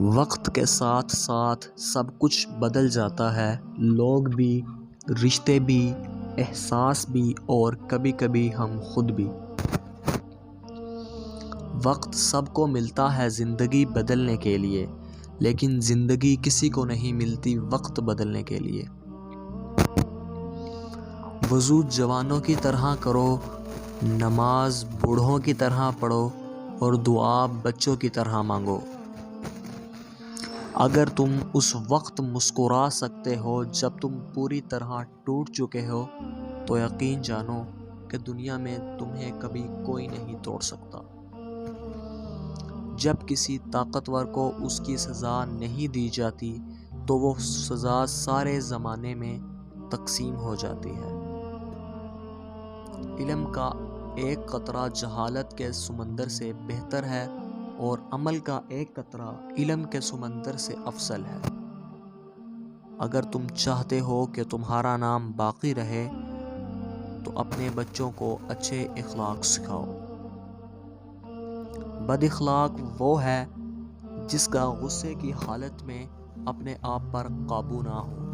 وقت کے ساتھ ساتھ سب کچھ بدل جاتا ہے، لوگ بھی، رشتے بھی، احساس بھی اور کبھی کبھی ہم خود بھی۔ وقت سب کو ملتا ہے زندگی بدلنے کے لیے، لیکن زندگی کسی کو نہیں ملتی وقت بدلنے کے لیے۔ وضو جوانوں کی طرح کرو، نماز بوڑھوں کی طرح پڑھو اور دعا بچوں کی طرح مانگو۔ اگر تم اس وقت مسکرا سکتے ہو جب تم پوری طرح ٹوٹ چکے ہو، تو یقین جانو کہ دنیا میں تمہیں کبھی کوئی نہیں توڑ سکتا۔ جب کسی طاقتور کو اس کی سزا نہیں دی جاتی تو وہ سزا سارے زمانے میں تقسیم ہو جاتی ہے۔ علم کا ایک قطرہ جہالت کے سمندر سے بہتر ہے اور عمل کا ایک قطرہ علم کے سمندر سے افضل ہے۔ اگر تم چاہتے ہو کہ تمہارا نام باقی رہے تو اپنے بچوں کو اچھے اخلاق سکھاؤ۔ بد اخلاق وہ ہے جس کا غصے کی حالت میں اپنے آپ پر قابو نہ ہو۔